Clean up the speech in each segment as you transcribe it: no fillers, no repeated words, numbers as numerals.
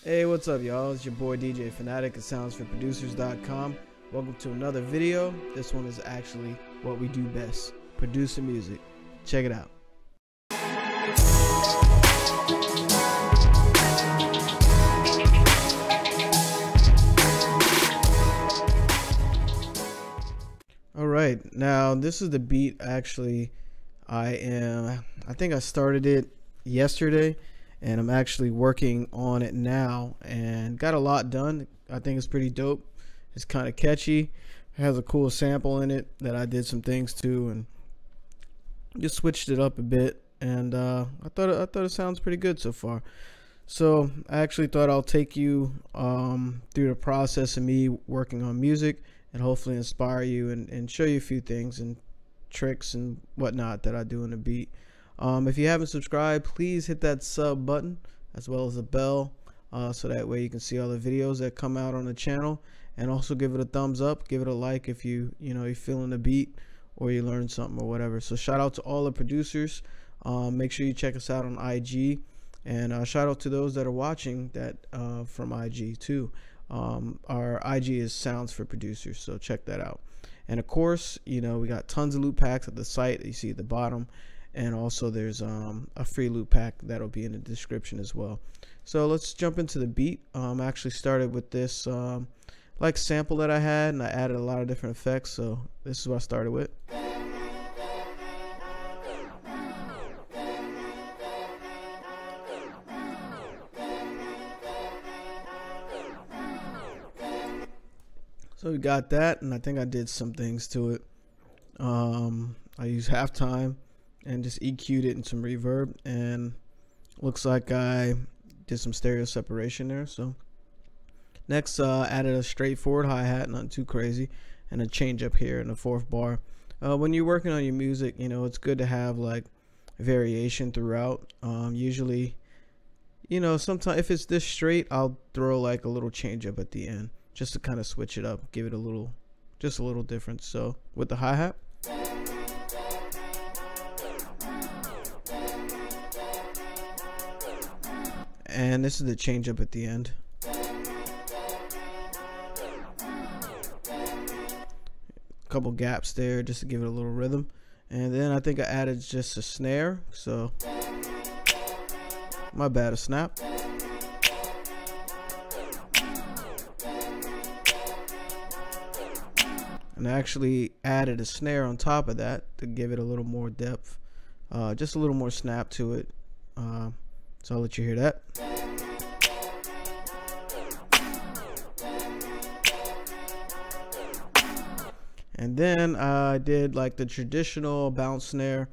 Hey, what's up, y'all? It's your boy DJ Fanatic at soundsforproducers.com. Welcome to another video. This one is actually what we do best, producing music. Check it out. All right, now this is the beat. Actually, I think I started it yesterday, and I'm actually working on it now and got a lot done. I think it's pretty dope. It's kind of catchy. It has a cool sample in it that I did some things to and just switched it up a bit, and I thought it sounds pretty good so far. So I actually thought I'll take you through the process of me working on music and hopefully inspire you and show you a few things and tricks and whatnot that I do in the beat. If you haven't subscribed, please hit that sub button as well as the bell, so that way you can see all the videos that come out on the channel, and also give it a thumbs up, give it a like if you're feeling the beat or you learned something or whatever. So shout out to all the producers. Make sure you check us out on IG, and shout out to those that are watching that from IG too. Our IG is Sounds for Producers, so check that out. And of course, we got tons of loot packs at the site that you see at the bottom, and also there's a free loot pack that'll be in the description as well. So let's jump into the beat. I actually started with this like sample that I had, and I added a lot of different effects. So this is what I started with. So we got that, and I think I did some things to it. I used halftime and just EQ'd it and some reverb, and looks like I did some stereo separation there. So next, added a straightforward hi-hat, nothing too crazy, and a change up here in the fourth bar. When you're working on your music, it's good to have like variation throughout. Usually, sometimes if it's this straight, I'll throw like a little change up at the end, just to kind of switch it up, give it just a little difference. So with the hi-hat, and this is the change up at the end. Couple gaps there just to give it a little rhythm, and then I think I added just a snare. So my bad, a snap. And I actually added a snare on top of that to give it a little more depth, just a little more snap to it. So I'll let you hear that. And then I did like the traditional bounce snare.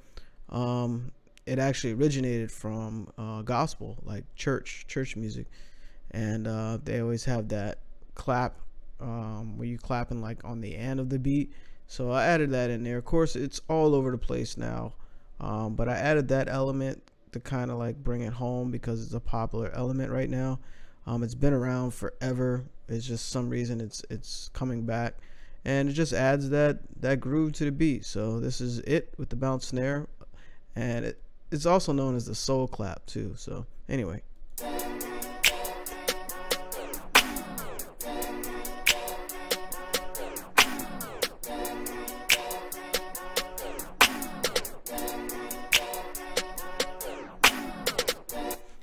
It actually originated from gospel, like church music, and they always have that clap where you clapping like on the end of the beat. So I added that in there. Of course, it's all over the place now, but I added that element to kind of like bring it home because it's a popular element right now. It's been around forever. It's just some reason it's coming back, and it just adds that groove to the beat. So this is it with the bounce snare, and it's also known as the soul clap too. So anyway,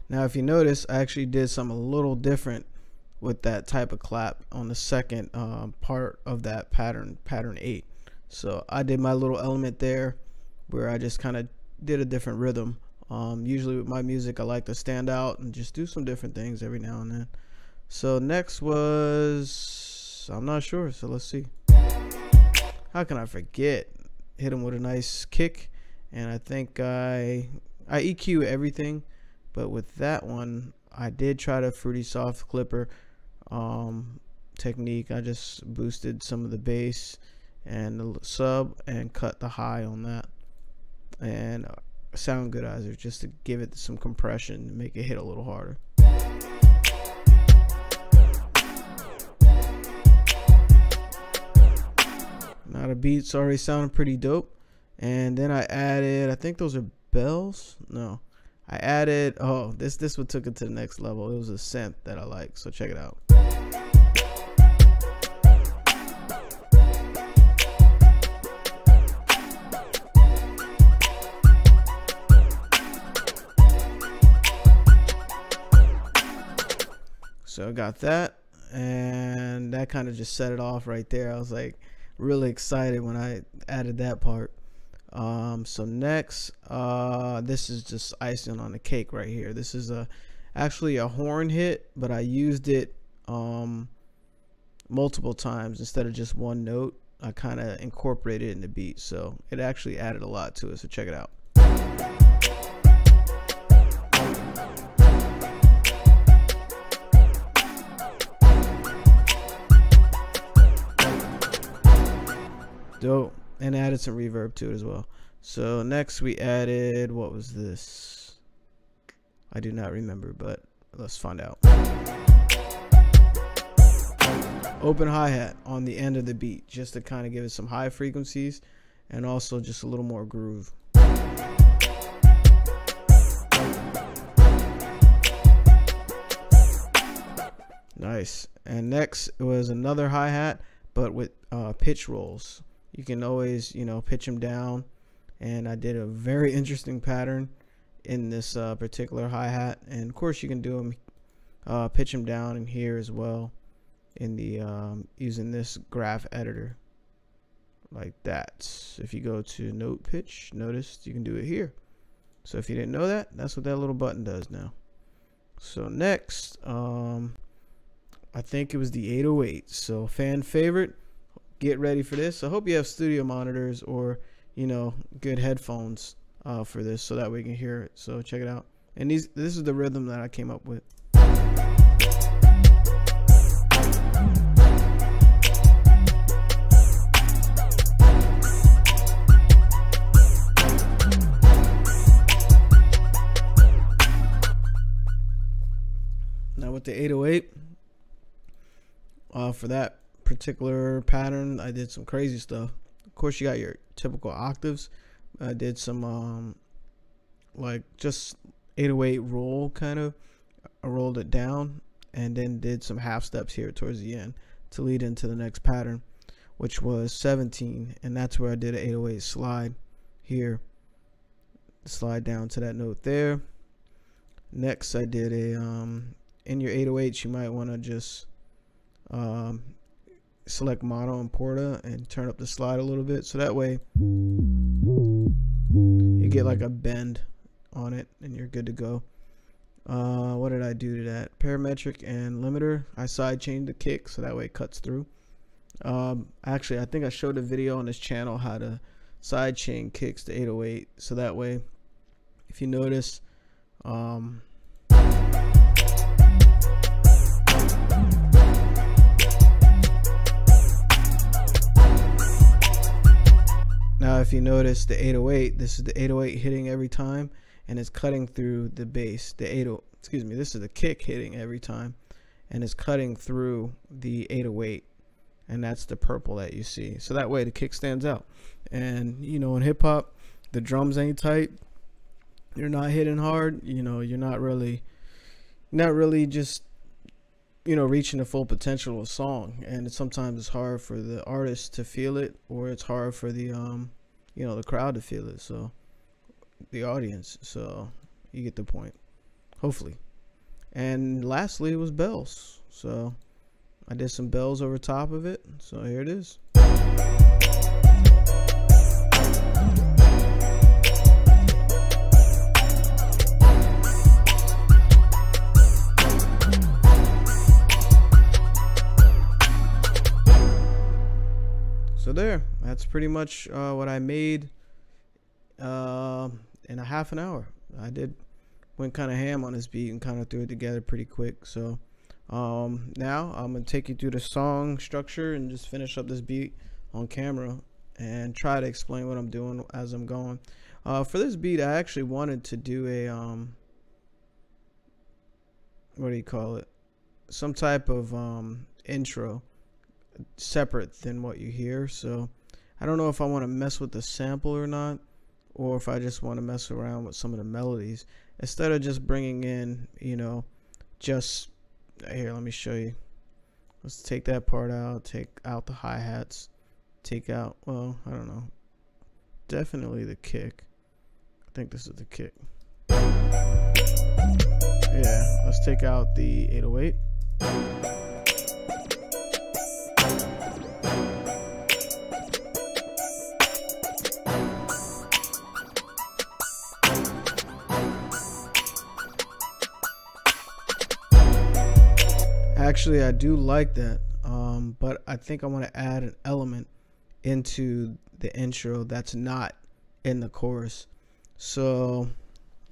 now if you notice, I actually did something a little different with that type of clap on the second part of that pattern 8. So I did my little element there where I just kind of did a different rhythm. Usually with my music, I like to stand out and just do some different things every now and then. So next was, I'm not sure, so let's see. How can I forget? Hit him with a nice kick, and I think I EQ everything, but with that one I did try the Fruity Soft Clipper technique. I just boosted some of the bass and the sub and cut the high on that, and sound goodizer just to give it some compression, make it hit a little harder. Now the beat's already sounding pretty dope, and then I added, I think those are bells. No, I added, oh, this one took it to the next level. It was a synth that I like, so check it out. So I got that, and that kind of just set it off right there. I was like really excited when I added that part. So next, this is just icing on the cake right here. This is actually a horn hit, but I used it multiple times instead of just one note. I kind of incorporated it in the beat, so it actually added a lot to it. So check it out. Dope. And added some reverb to it as well. So next we added, what was this? I do not remember, but let's find out. Open hi-hat on the end of the beat, just to kind of give it some high frequencies and also just a little more groove. Nice. And next was another hi-hat, but with pitch rolls. You can always, you know, pitch them down, and I did a very interesting pattern in this particular hi-hat, and of course you can do them pitch them down in here as well in the using this graph editor like that. If you go to note pitch, notice you can do it here. So if you didn't know that, that's what that little button does now. So next, I think it was the 808. So fan favorite. Get ready for this. I hope you have studio monitors or, you know, good headphones for this, so that we can hear it. So check it out. And this is the rhythm that I came up with. Now with the 808, for that particular pattern, I did some crazy stuff. Of course, you got your typical octaves. I did some like just 808 roll, kind of. I rolled it down and then did some half steps here towards the end to lead into the next pattern, which was 17, and that's where I did an 808 slide here. Slide down to that note there. Next, I did a in your 808s, you might want to just select mono and porta and turn up the slide a little bit, so that way you get like a bend on it and you're good to go. What did I do to that? Parametric and limiter, I side chained the kick so that way it cuts through. Actually, I think I showed a video on this channel how to side chain kicks to 808, so that way if you notice, now if you notice the 808, this is the 808 hitting every time and it's cutting through the bass. This is the kick hitting every time and it's cutting through the 808, and that's the purple that you see. So that way the kick stands out. And you know, in hip hop, the drums ain't tight, you're not hitting hard, you know, you're not really just, you know, reaching the full potential of a song. And sometimes it's hard for the artist to feel it, or it's hard for the you know, the crowd to feel it, so the audience. So you get the point, hopefully. And lastly was bells, so I did some bells over top of it, so here it is. So there, that's pretty much what I made in a half an hour. I went kind of ham on this beat and kind of threw it together pretty quick. So now I'm gonna take you through the song structure and just finish up this beat on camera and try to explain what I'm doing as I'm going. For this beat, I actually wanted to do a what do you call it, some type of intro separate than what you hear. So I don't know if I want to mess with the sample or not, or if I just want to mess around with some of the melodies. instead of just bringing in, just here, let me show you. Let's take that part out, take out the hi-hats, take out, well, I don't know, definitely the kick. I think this is the kick. Yeah, let's take out the 808. Actually, I do like that, but I think I want to add an element into the intro that's not in the chorus. So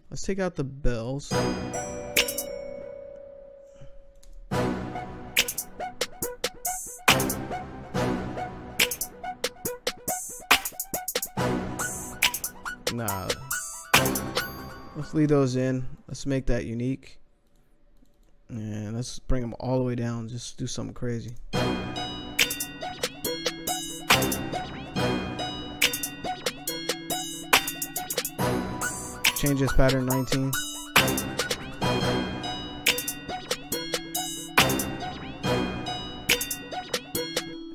let's take out the bells. Nah, let's leave those in. Let's make that unique. And let's bring them all the way down. Just do something crazy. Change this pattern 19.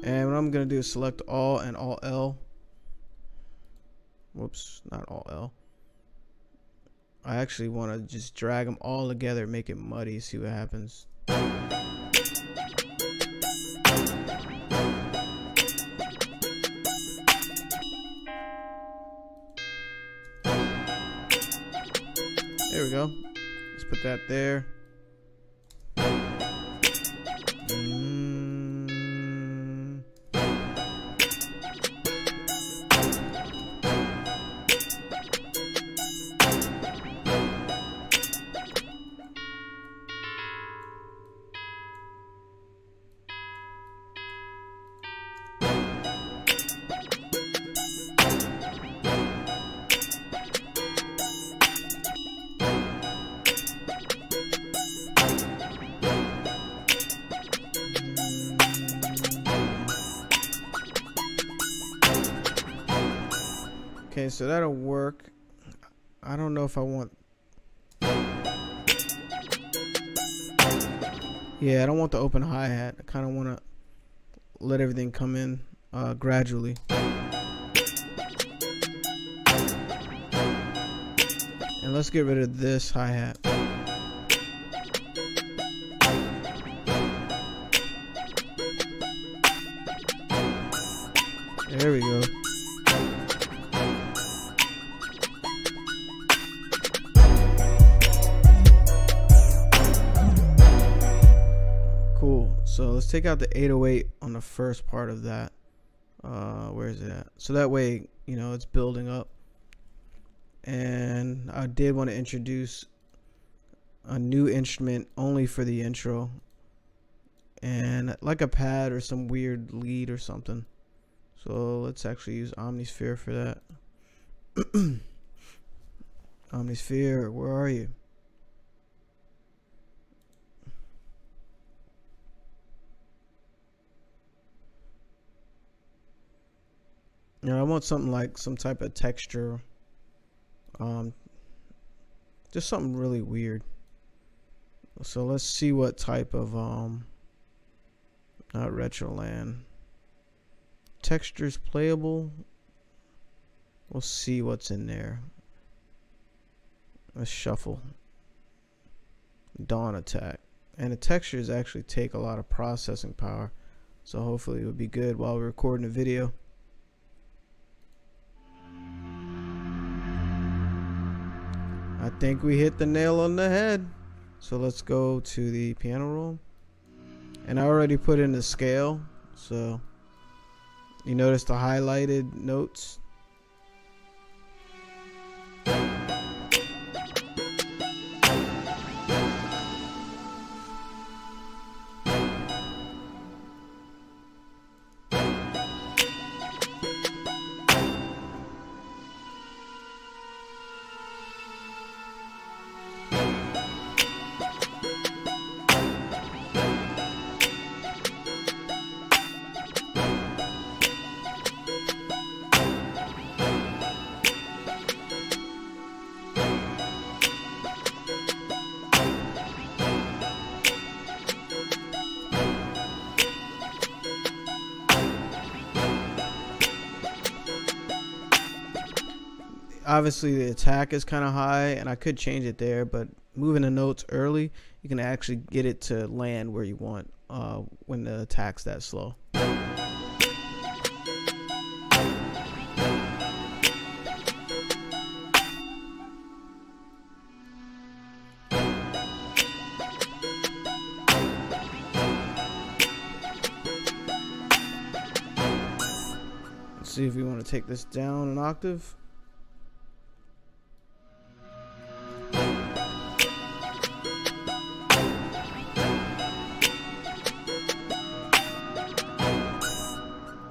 And what I'm going to do is select all and all L. Whoops, not all L. I actually want to just drag them all together, make it muddy, see what happens. There we go. Let's put that there. Okay, so that'll work. I don't know if I want... Yeah, I don't want the open hi-hat. I kind of want to let everything come in gradually. And let's get rid of this hi-hat. There we go. Cool. So let's take out the 808 on the first part of that. Where is it at? So that way, you know, it's building up. And I did want to introduce a new instrument only for the intro, and like a pad or some weird lead or something. So let's actually use Omnisphere for that. Omnisphere, where are you? You know, I want something like some type of texture. Just something really weird. So let's see what type of not Retroland. Textures playable. We'll see what's in there. Let's shuffle. Dawn Attack. And the textures actually take a lot of processing power, so hopefully it would be good while we're recording the video. I think we hit the nail on the head. So let's go to the piano roll. And I already put in the scale, so you notice the highlighted notes. obviously the attack is kind of high, and I could change it there, but moving the notes early, you can actually get it to land where you want when the attack's that slow. Let's see if we want to take this down an octave.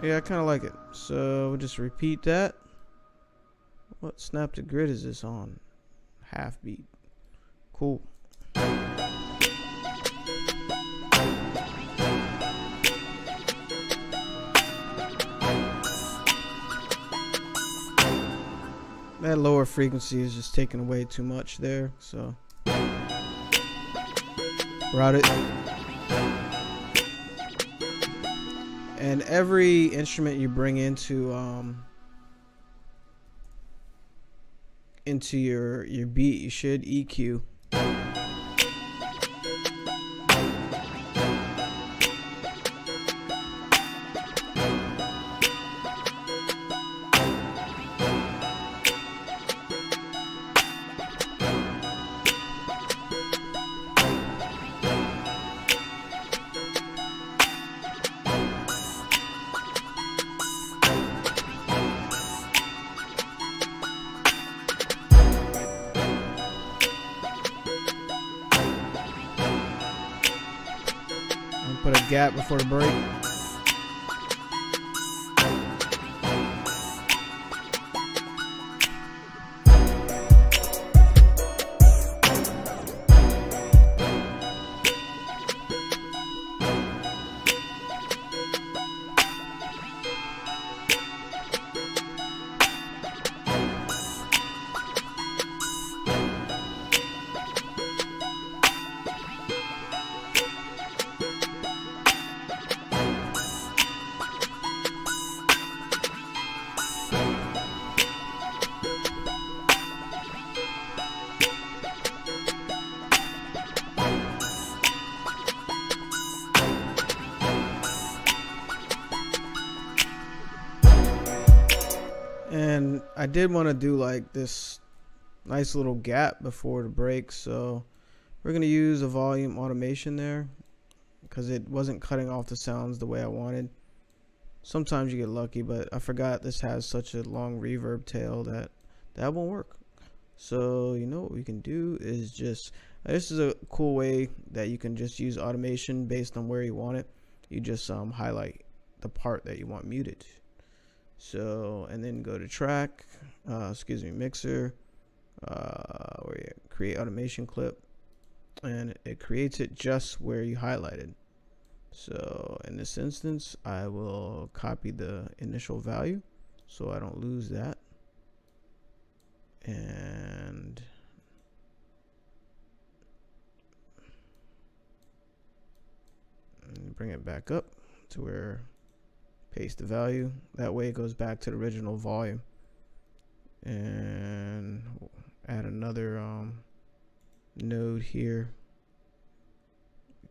Yeah, I kind of like it. So we'll just repeat that. What snap to grid is this on? Half beat. Cool. That lower frequency is just taking away too much there, so route it. And every instrument you bring into your beat, you should EQ. Put a gap before the break. And I did want to do like this nice little gap before the break, so we're going to use a volume automation there because it wasn't cutting off the sounds the way I wanted. Sometimes you get lucky, but I forgot this has such a long reverb tail that won't work. So you know what we can do is just, this is a cool way that you can just use automation based on where you want it. You just highlight the part that you want muted. So, and then go to track, mixer, where you create automation clip, and it creates it just where you highlighted. So in this instance, I will copy the initial value so I don't lose that, and bring it back up to where, paste the value. That way it goes back to the original volume, and add another node here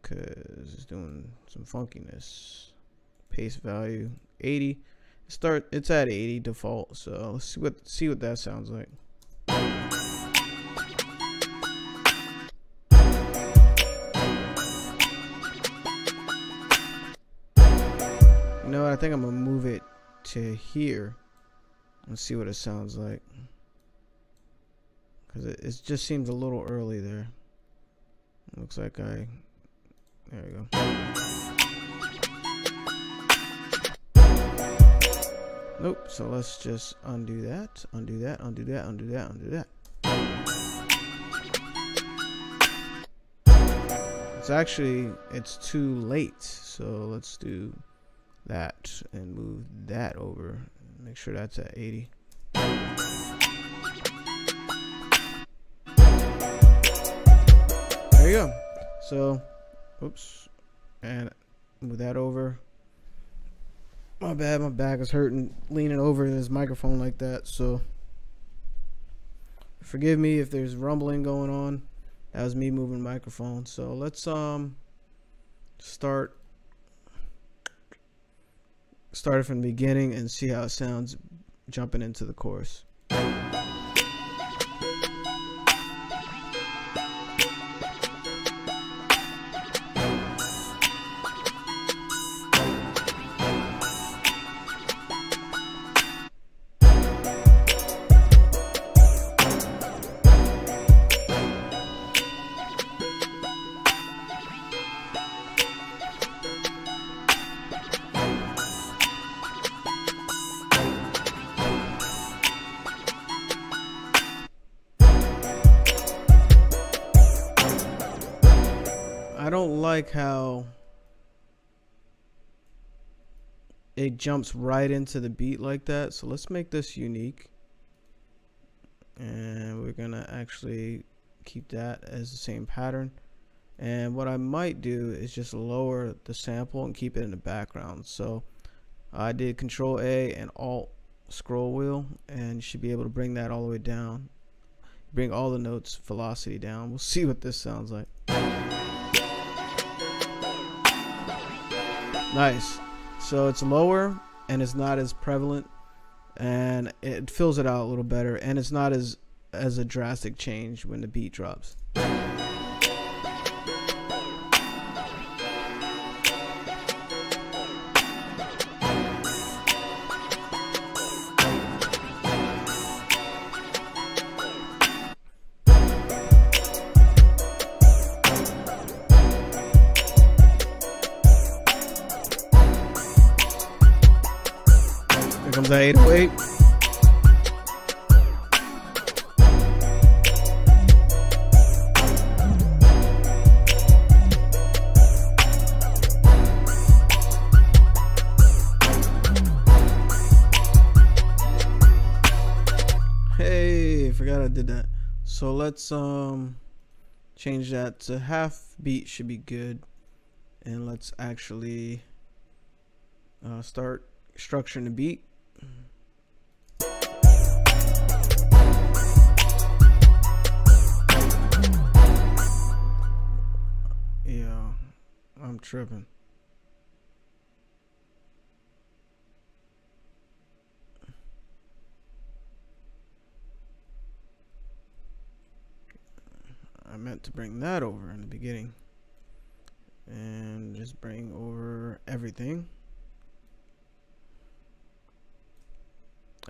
because it's doing some funkiness. Paste value 80. It's at 80 default, so let's see what that sounds like. You know what, I think I'm gonna move it to here and see what it sounds like, because it just seems a little early there. Looks like there we go. Nope, so let's just undo that, undo that, undo that, undo that, undo that. It's too late, so let's do that and move that over. Make sure that's at 80. There you go. So, oops, and move that over. My bad, my back is hurting leaning over this microphone like that. So Forgive me if there's rumbling going on. That was me moving the microphone. So let's start it from the beginning and see how it sounds jumping into the chorus. I don't like how it jumps right into the beat like that, so let's make this unique, and we're gonna actually keep that as the same pattern. And what I might do is just lower the sample and keep it in the background. So I did Control A and Alt scroll wheel, and you should be able to bring that all the way down, bring all the notes velocity down. We'll see what this sounds like. Nice. So it's lower and it's not as prevalent, and it fills it out a little better, and it's not as a drastic change when the beat drops. Here comes that 808. Hey, forgot I did that. So let's change that to half beat should be good, and let's actually start structuring the beat. Yeah, I'm tripping. I meant to bring that over in the beginning, and just bring over everything.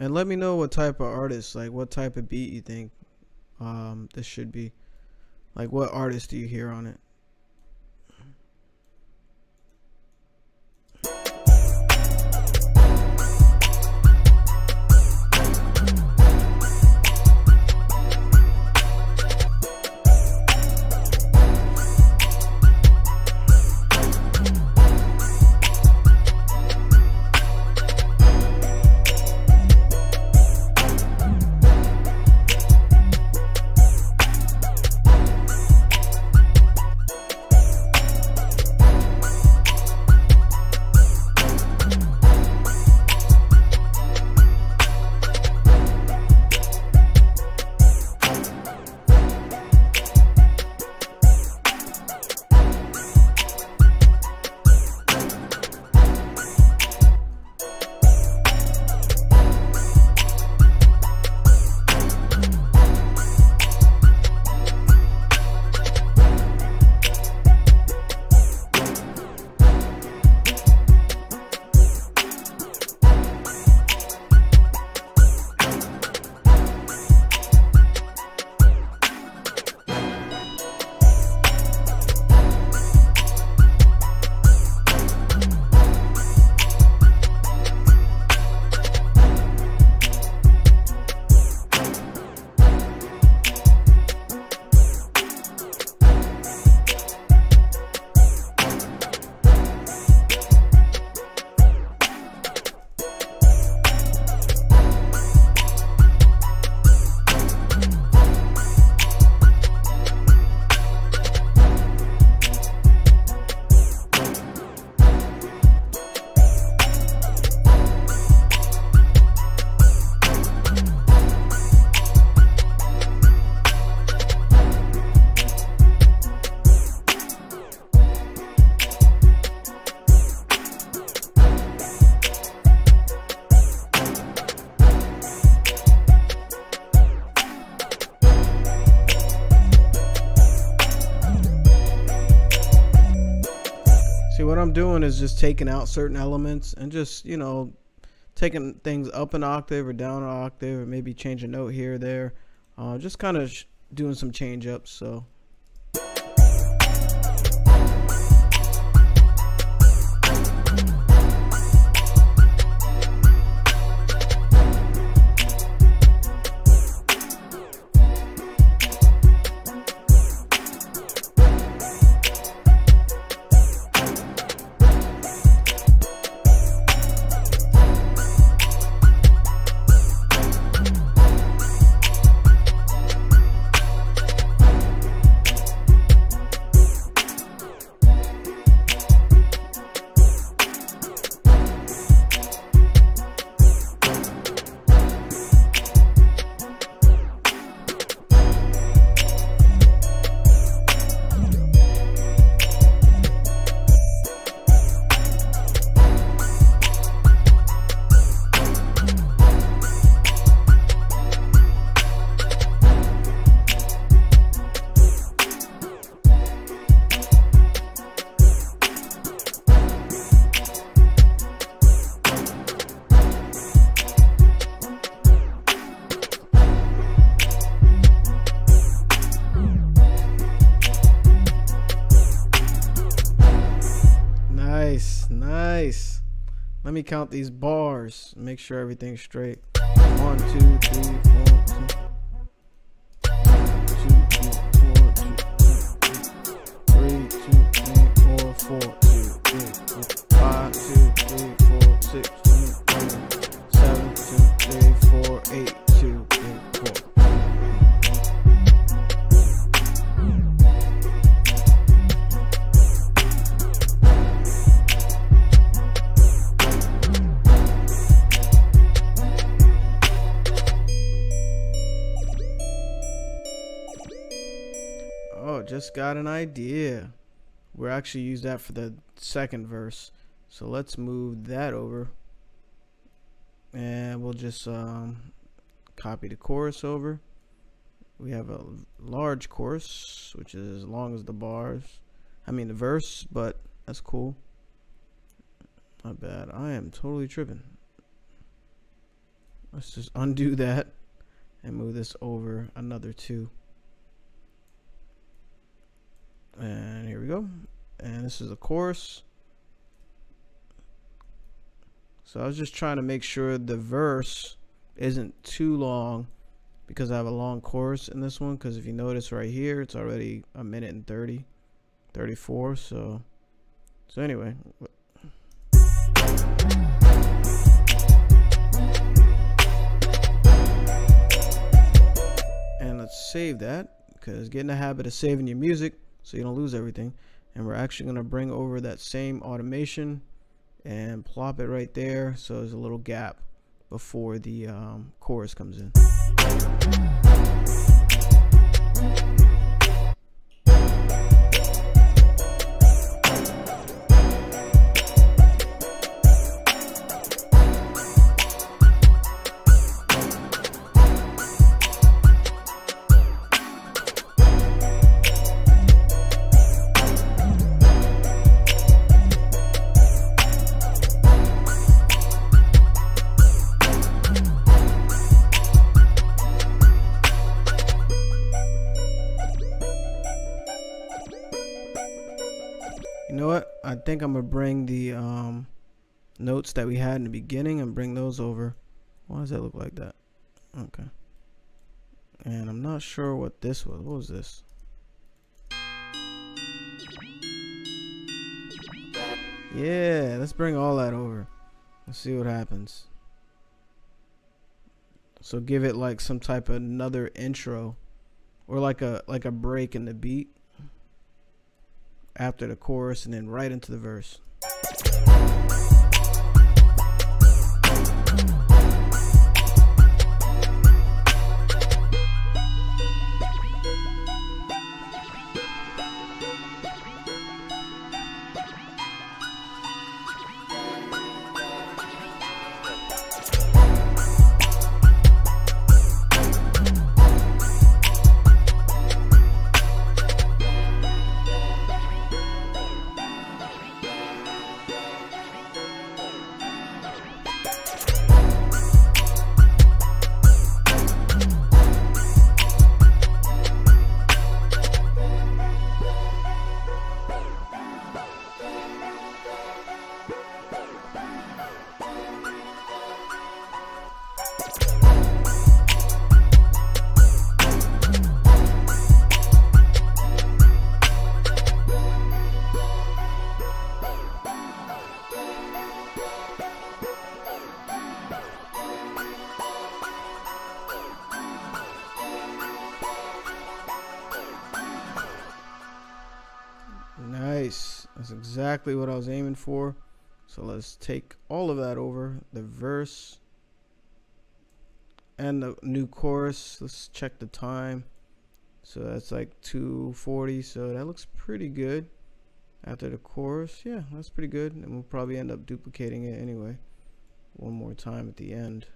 And let me know what type of artist, like what type of beat you think this should be. Like what artist do you hear on it? See, what I'm doing is just taking out certain elements and just, you know, taking things up an octave or down an octave, or maybe change a note here or there. Just kind of doing some change ups. So nice. Let me count these bars. Make sure everything's straight. 1, 2, 3, 4, 2, 3, 2, 4, 2, 3, 5, 2, 3, 4, 6, 7, 2, 3, 4, 8, 2, 3, 4. Oh, just got an idea. We'll actually use that for the second verse. So let's move that over. And we'll just copy the chorus over. We have a large chorus, which is as long as the bars. I mean the verse, but that's cool. Not bad. I am totally tripping. Let's just undo that and move this over another 2. And here we go. And this is the chorus. So I was just trying to make sure the verse isn't too long, because I have a long chorus in this one. Because if you notice right here, it's already 1:30, 34. So anyway. And let's save that, because get in the habit of saving your music so you don't lose everything. And we're actually going to bring over that same automation and plop it right there, so there's a little gap before the chorus comes in. You know what? I think I'm gonna bring the notes that we had in the beginning and bring those over. Why does that look like that? Okay. And I'm not sure what this was. What was this? Yeah, let's bring all that over. Let's see what happens. So give it like some type of another intro, or like a break in the beat after the chorus, and then right into the verse. exactly what I was aiming for. So let's take all of that over, the verse and the new chorus. Let's check the time. So that's like 2:40, so that looks pretty good. After the chorus, yeah, that's pretty good. And we'll probably end up duplicating it anyway one more time at the end,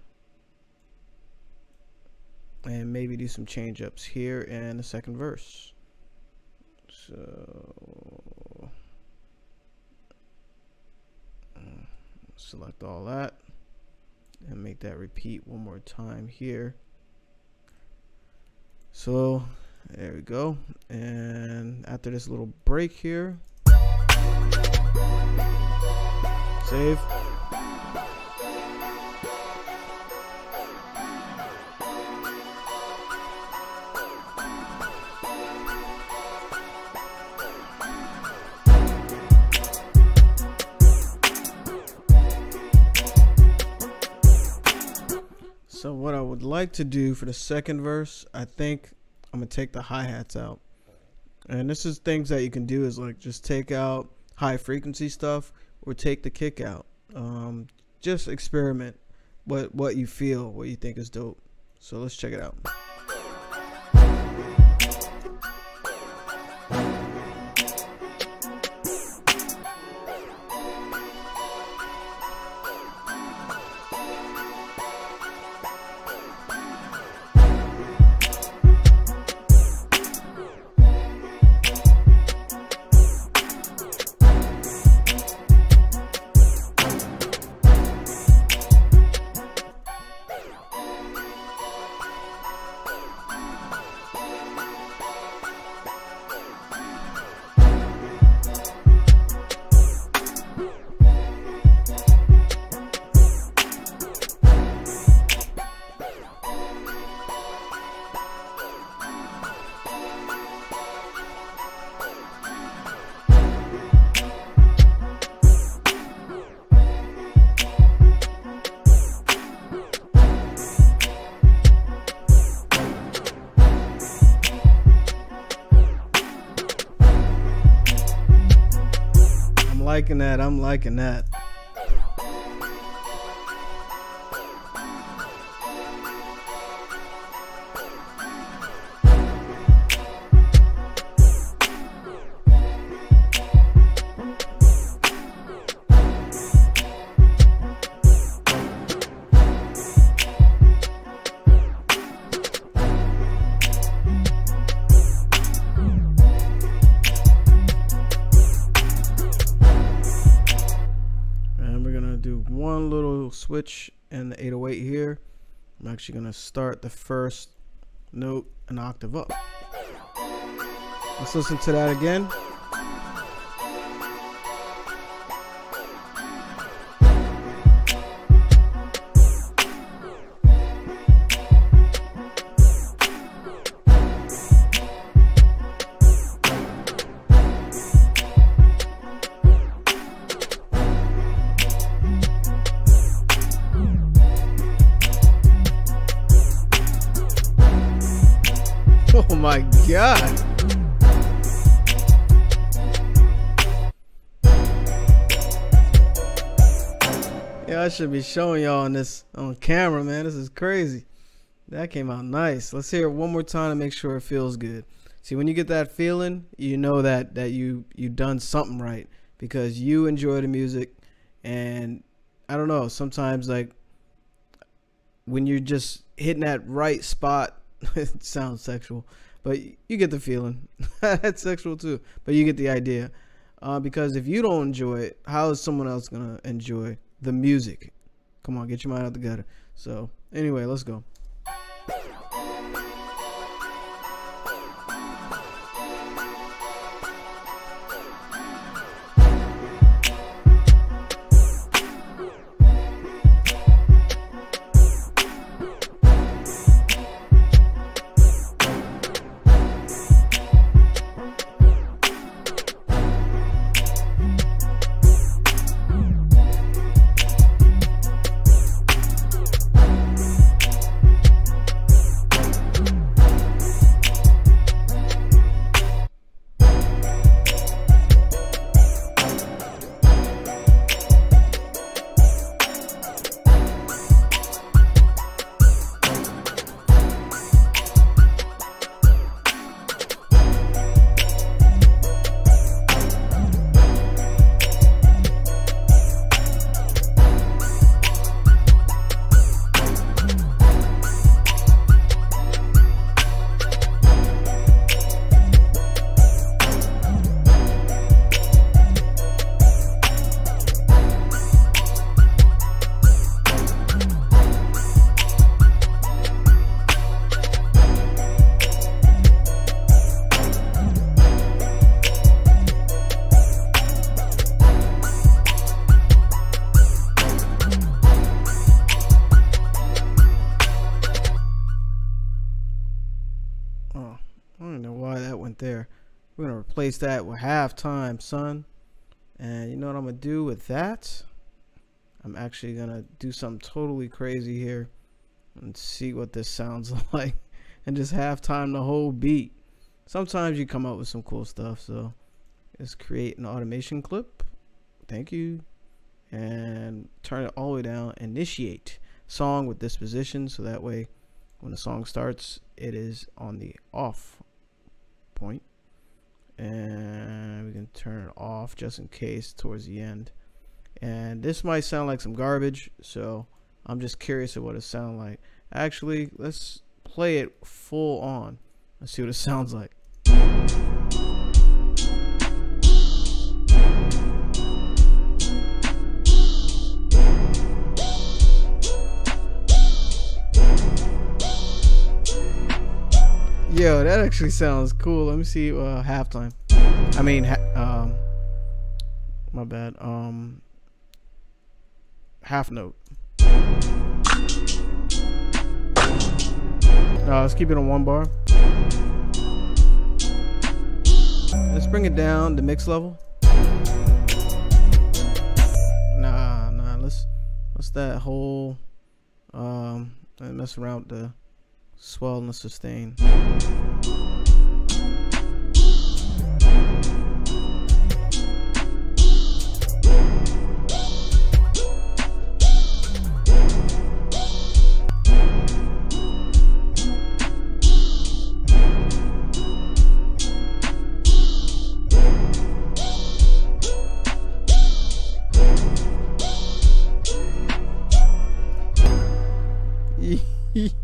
and maybe do some change ups here in the second verse. So select all that and make that repeat one more time here. So there we go. And after this little break here, save. So what I would like to do for the second verse, I think I'm gonna take the hi-hats out. And this is things that you can do, is like just take out high frequency stuff or take the kick out. Just experiment what you feel, what you think is dope. So let's check it out. I'm liking that. One little switch in the 808 here. I'm actually going to start the first note an octave up. Let's listen to that again. Oh my God. Yeah, I should be showing y'all on camera, man. This is crazy. That came out nice. Let's hear it one more time to make sure it feels good. See, when you get that feeling, you know that you done something right, because you enjoy the music. And I don't know, sometimes like when you're just hitting that right spot, it sounds sexual, but you get the feeling. That's sexual too, but you get the idea. Because if you don't enjoy it, how is someone else gonna enjoy the music? Come on, get your mind out the gutter. So anyway, let's go. there. We're gonna replace that with halftime, son. And you know what I'm gonna do with that? I'm actually gonna do something totally crazy here and see what this sounds like, and just halftime the whole beat. Sometimes you come up with some cool stuff, so let's create an automation clip. Thank you. And turn it all the way down. Initiate song with this position, so that way when the song starts, it is on the off point. And we can turn it off just in case towards the end. And this might sound like some garbage, so I'm just curious of what it sounds like. Actually, let's play it full on. Let's see what it sounds like. Yo, that actually sounds cool. Let me see halftime. I mean, my bad. Half note. Let's keep it on 1 bar. Let's bring it down to mix level. Nah. Let's that whole mess around with the swell and the sustain.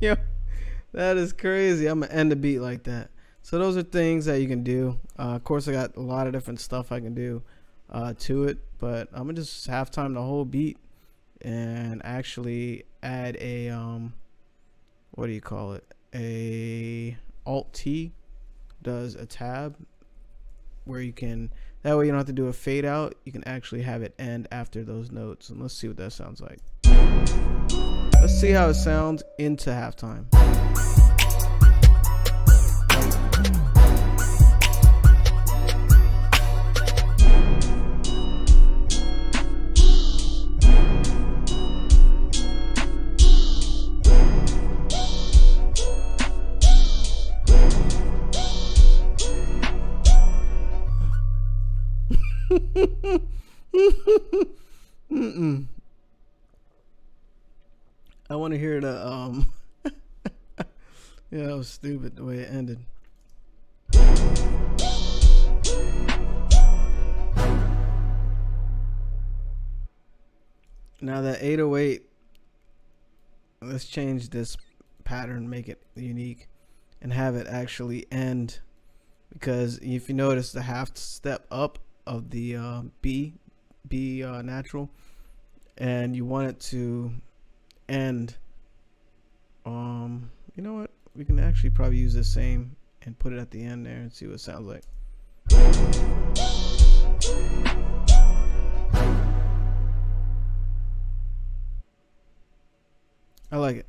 Yo, that is crazy. I'm gonna end the beat like that. So those are things that you can do. Of course, I got a lot of different stuff I can do to it, but I'm gonna just halftime the whole beat and actually add a what do you call it? A Alt T does a tab where you can, that way you don't have to do a fade out. You can actually have it end after those notes, and let's see what that sounds like. Let's see how it sounds into halftime. I want to hear the yeah, that was stupid the way it ended. Now that 808, let's change this pattern, make it unique, and have it actually end, because if you notice the half step up of the B natural, and you want it to end, you know what, we can actually probably use the same and put it at the end there and see what it sounds like. I like it.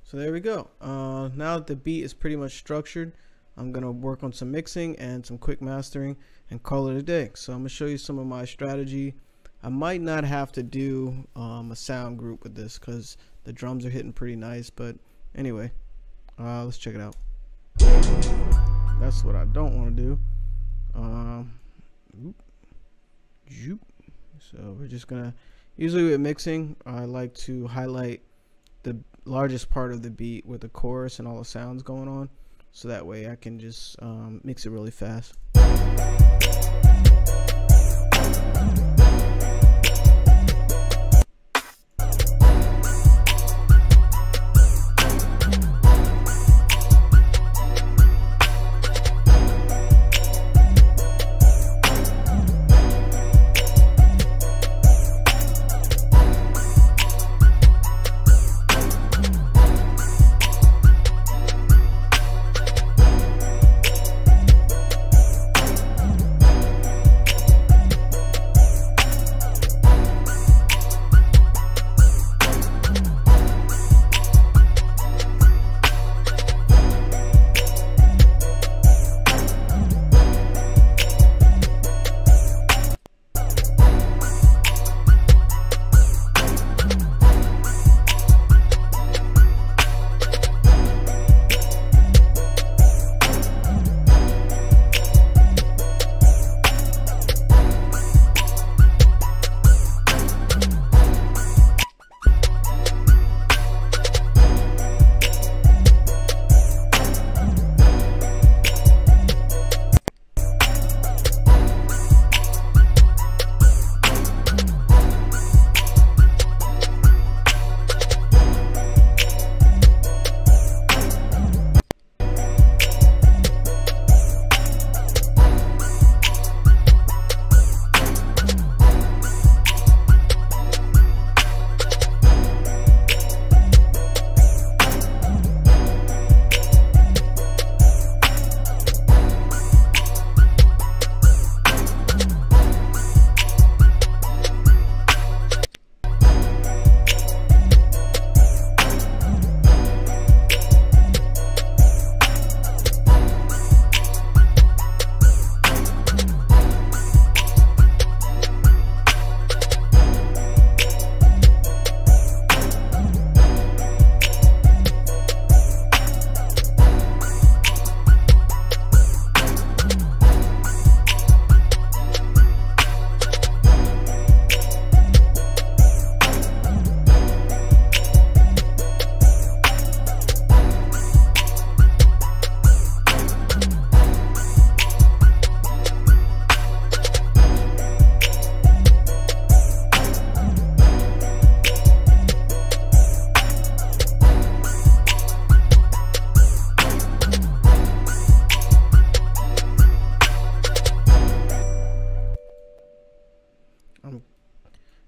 So there we go. Now that the beat is pretty much structured, I'm gonna work on some mixing and some quick mastering and call it a day. So I'm gonna show you some of my strategy. I might not have to do a sound group with this because the drums are hitting pretty nice, but anyway, let's check it out. That's what I don't want to do. So we're just gonna, usually with mixing, I like to highlight the largest part of the beat with the chorus and all the sounds going on, so that way I can just mix it really fast.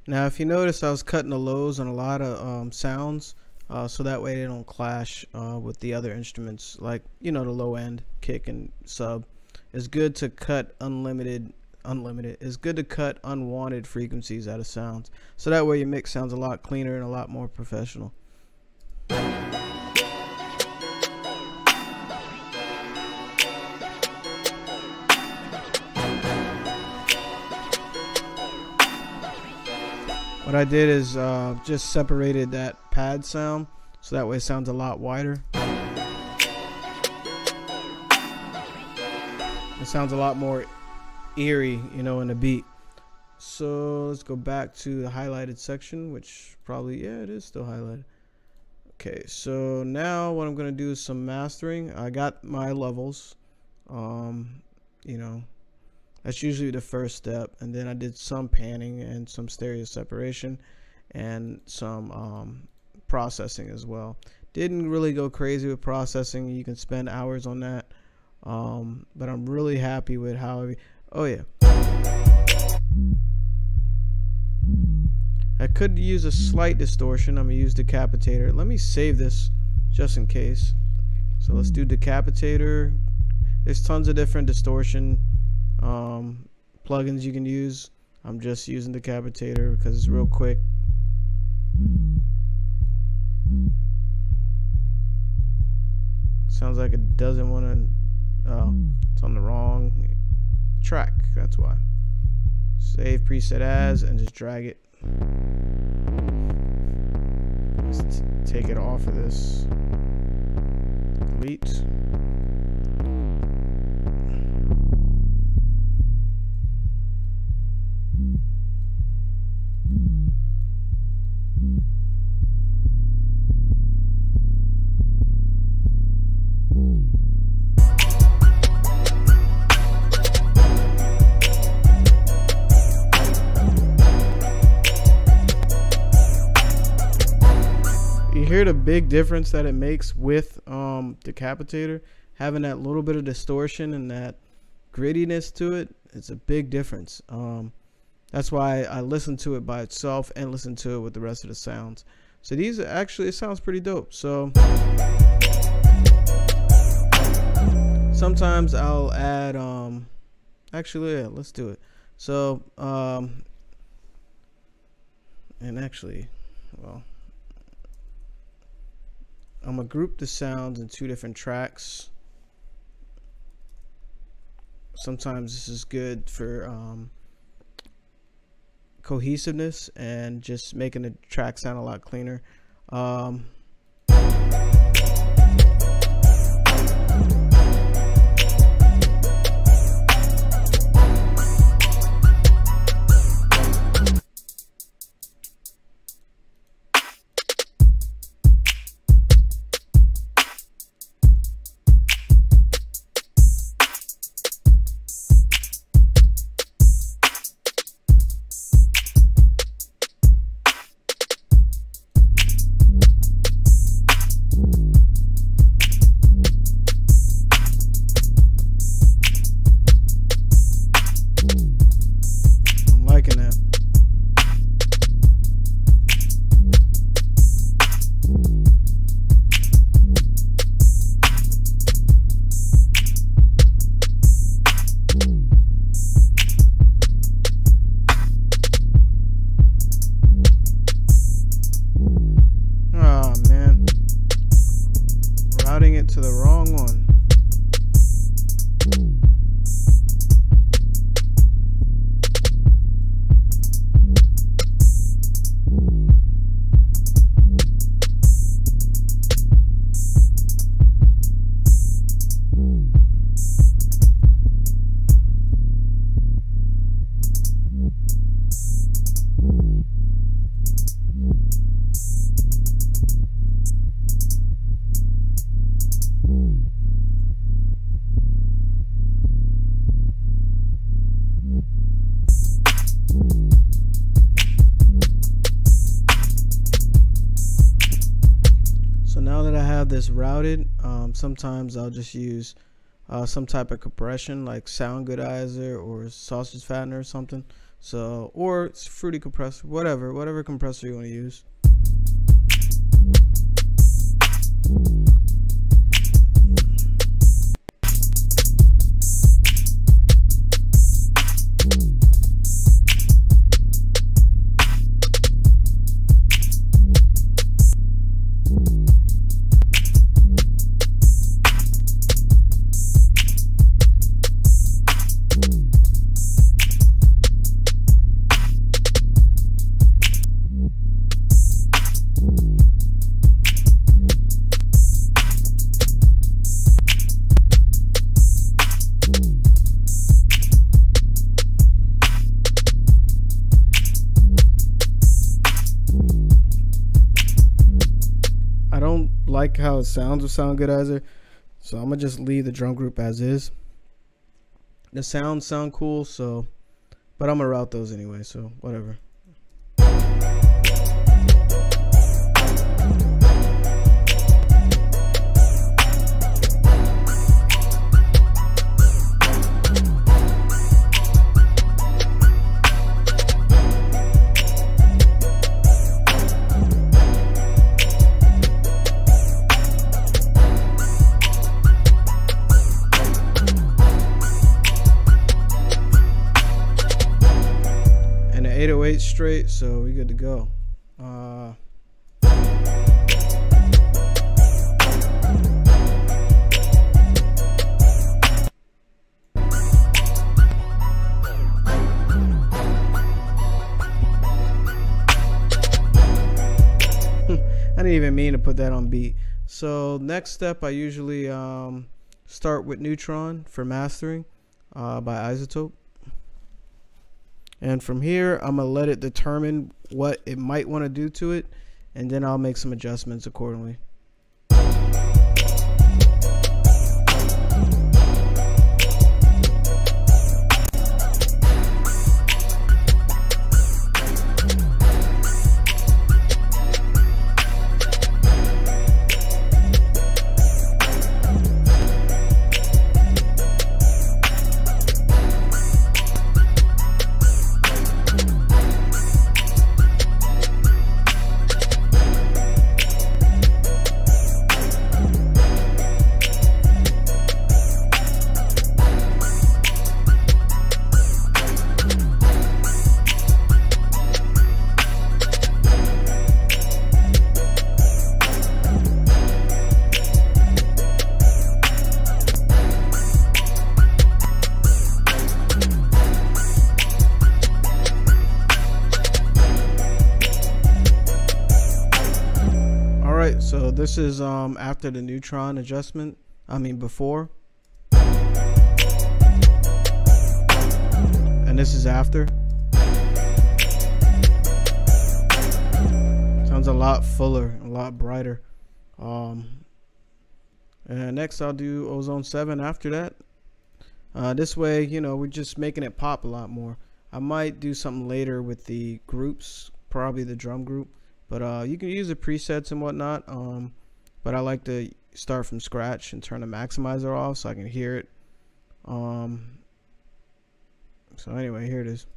Now if you notice, I was cutting the lows on a lot of sounds, so that way they don't clash with the other instruments, like, you know, the low end kick and sub. It's good to cut unlimited. It's good to cut unwanted frequencies out of sounds, so that way your mix sounds a lot cleaner and a lot more professional. What I did is just separated that pad sound, so that way it sounds a lot wider. It sounds a lot more eerie, you know, in the beat. So let's go back to the highlighted section, which probably, yeah, it is still highlighted. Okay, so now what I'm gonna do is some mastering. I got my levels, you know, that's usually the first step, and then I did some panning and some stereo separation and some processing as well. Didn't really go crazy with processing. You can spend hours on that, but I'm really happy with how oh yeah, I could use a slight distortion. I'm gonna use Decapitator. Let me save this just in case. So let's do Decapitator. There's tons of different distortion plugins you can use. I'm just using Decapitator because it's real quick. Sounds like it doesn't want to. Oh, it's on the wrong track. That's why. Save preset as and just drag it. Let's take it off of this. Delete. Hear the big difference that it makes with Decapitator, having that little bit of distortion and that grittiness to it. It's a big difference. That's why I listen to it by itself and listen to it with the rest of the sounds. So these actually, it sounds pretty dope. So sometimes I'll add actually, yeah, let's do it. So and actually, well, I'm gonna group the sounds in 2 different tracks. Sometimes this is good for cohesiveness and just making the track sound a lot cleaner. To the wrong one. This routed, sometimes I'll just use some type of compression like Sound Goodizer or Sausage Fattener or something. So, or it's Fruity compressor, whatever compressor you want to use. I don't like how it sounds with Sound Goodizer, so I'm gonna just leave the drum group as is. The sounds sound cool, so, but I'm gonna route those anyway, so whatever. And an 808 straight, so we good to go. I didn't even mean to put that on beat. So next step, I usually start with Neutron for mastering by iZotope. And from here, I'm going to let it determine what it might want to do to it, and then I'll make some adjustments accordingly. So this is after the Neutron adjustment, before, and this is after. Sounds a lot fuller, a lot brighter. And next I'll do Ozone 7 after that. This way, you know, we're just making it pop a lot more. I might do something later with the groups, probably the drum group. But you can use the presets and whatnot, but I like to start from scratch and turn the maximizer off so I can hear it. So anyway, here it is.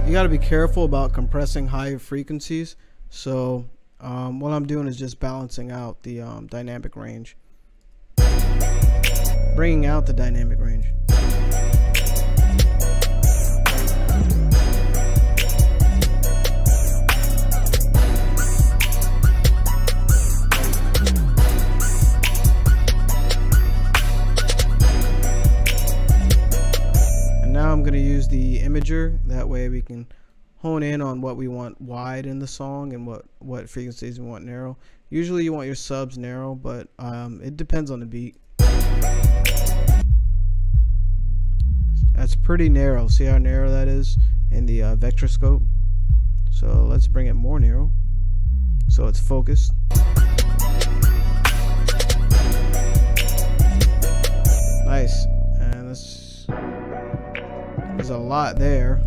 You got to be careful about compressing higher frequencies, so what I'm doing is just balancing out the dynamic range, bringing out the dynamic range. Now I'm going to use the imager, that way we can hone in on what we want wide in the song and what frequencies we want narrow. Usually you want your subs narrow, but it depends on the beat. That's pretty narrow. See how narrow that is? in the vector scope. So let's bring it more narrow so it's focused. Nice. And there's a lot there.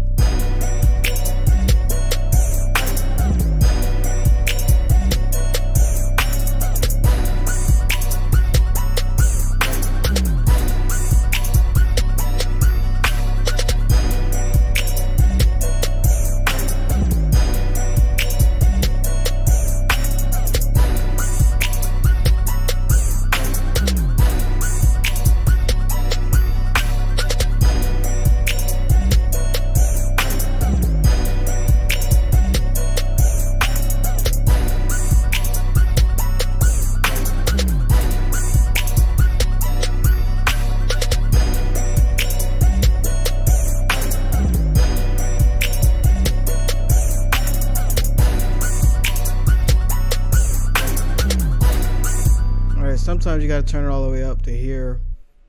Sometimes you got to turn it all the way up to hear,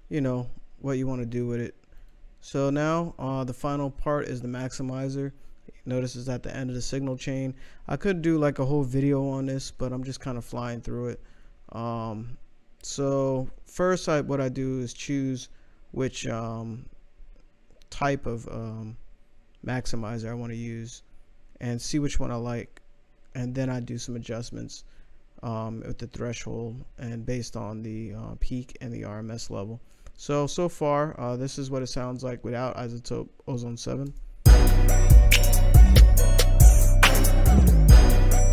you know, what you want to do with it. So now the final part is the maximizer. Notice it's at the end of the signal chain. I could do like a whole video on this, but I'm just kind of flying through it. So first what I do is choose which type of maximizer I want to use and see which one I like, and then I do some adjustments with the threshold and based on the peak and the RMS level. So far this is what it sounds like without iZotope Ozone 7,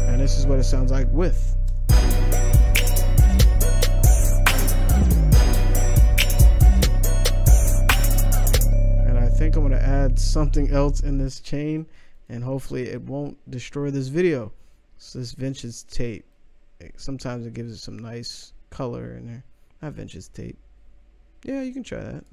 and this is what it sounds like with. And I think I'm going to add something else in this chain, and hopefully it won't destroy this video. So this vintage tape, sometimes it gives it some nice color in there. Not vintage tape. Yeah, you can try that.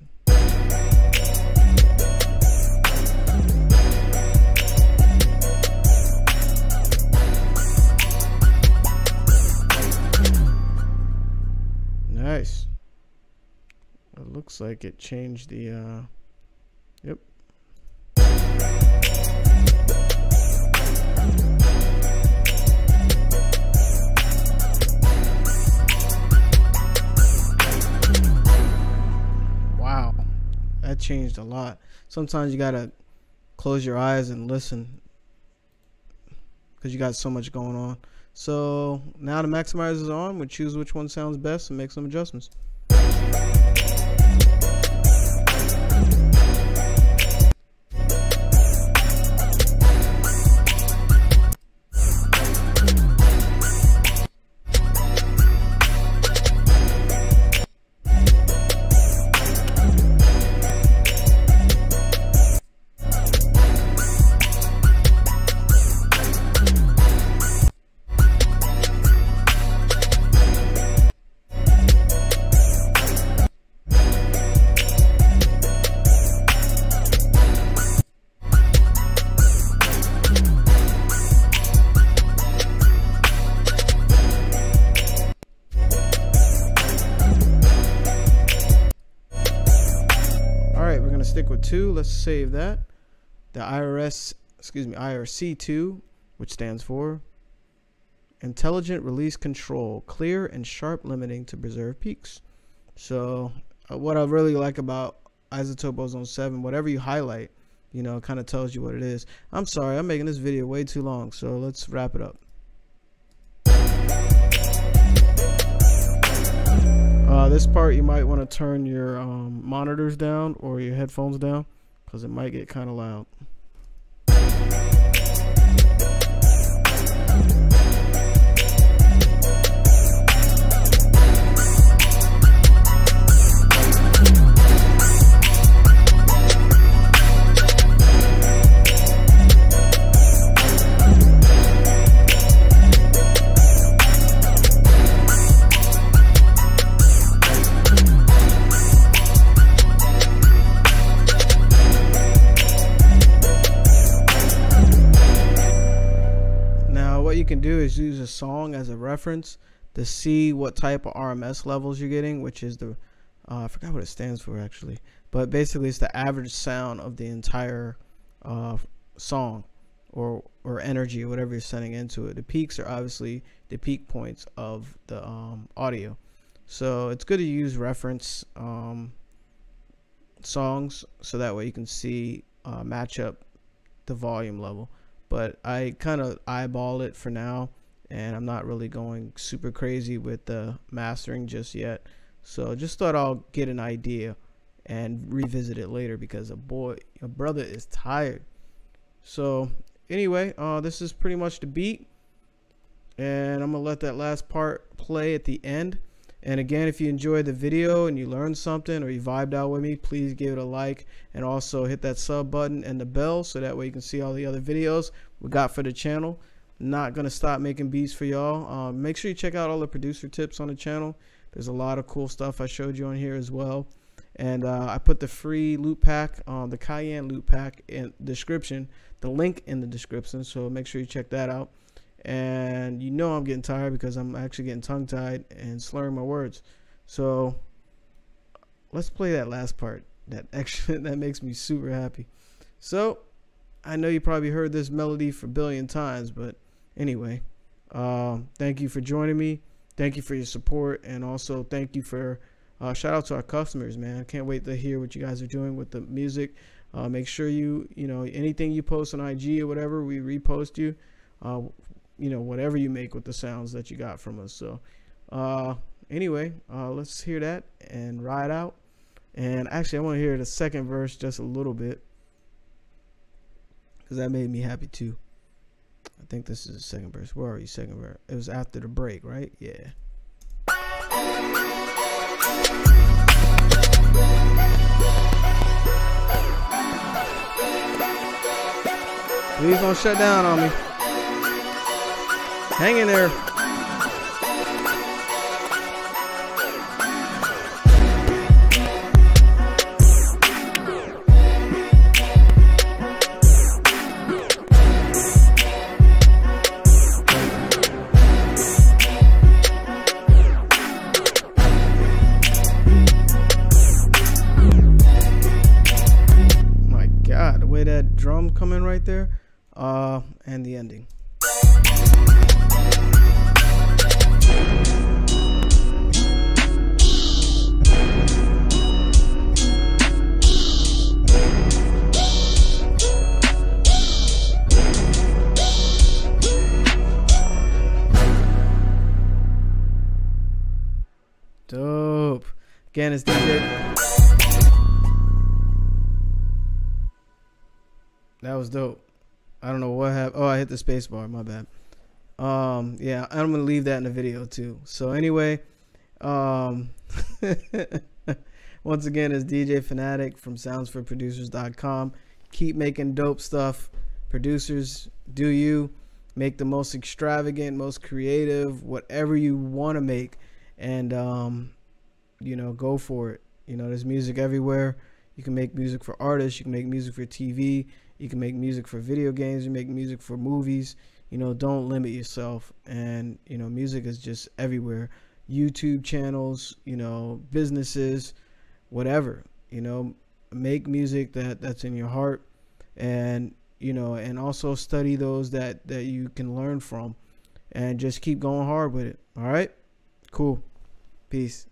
Nice. It looks like it changed the yep. That changed a lot. Sometimes you gotta close your eyes and listen because you got so much going on. So now the maximizer is on, we choose which one sounds best and make some adjustments. Stick with 2. Let's save that. The IRC2, which stands for Intelligent Release Control, clear and sharp limiting to preserve peaks. So what I really like about iZotope Ozone 7, whatever you highlight, you know, it kind of tells you what it is. I'm sorry, I'm making this video way too long, so let's wrap it up. This part you might want to turn your monitors down or your headphones down because it might get kind of loud. What you can do is use a song as a reference to see what type of RMS levels you're getting, which is the I forgot what it stands for actually, but basically it's the average sound of the entire song or energy or whatever you're sending into it. The peaks are obviously the peak points of the audio. So it's good to use reference songs so that way you can see match up the volume level. But I kind of eyeball it for now, and I'm not really going super crazy with the mastering just yet. So just thought I'll get an idea and revisit it later, because a brother is tired. So anyway, this is pretty much the beat, and I'm gonna let that last part play at the end. And again, if you enjoyed the video and you learned something or you vibed out with me, please give it a like, and also hit that sub button and the bell so that way you can see all the other videos we got for the channel. Not gonna stop making beats for y'all. Make sure you check out all the producer tips on the channel. There's a lot of cool stuff I showed you on here as well. And I put the free loop pack, the Cayenne loop pack, in the description, the link in the description, so make sure you check that out. And you know I'm getting tired because I'm actually getting tongue-tied and slurring my words. So let's play that last part. That makes me super happy. So I know you probably heard this melody for a billion times, but anyway, thank you for joining me. Thank you for your support, and also thank you for shout out to our customers, man. I can't wait to hear what you guys are doing with the music. Make sure you know, anything you post on IG or whatever, we repost you. You know, whatever you make with the sounds that you got from us. So anyway, let's hear that and ride out. And actually I want to hear the second verse just a little bit, because that made me happy too. I think this is the second verse. Where are you? Second verse. It was after the break, right? Yeah. Please don't shut down on me. Hang in there. My God, the way that drum come in right there, and the ending. Dope. Again, it's DJ. That was dope. I don't know what happened. Oh, I hit the space bar. My bad. Yeah, I'm gonna leave that in the video too. So anyway, once again, it's DJ Fanatic from soundsforproducers.com. Keep making dope stuff. Producers, do you make the most extravagant, most creative, whatever you want to make, and you know, go for it. You know, there's music everywhere. You can make music for artists, you can make music for TV, you can make music for video games, you make music for movies. You know, don't limit yourself. And you know, music is just everywhere. YouTube channels, you know, businesses, whatever. You know, make music that's in your heart, and you know, and also study those that you can learn from, and just keep going hard with it. All right, cool. Peace.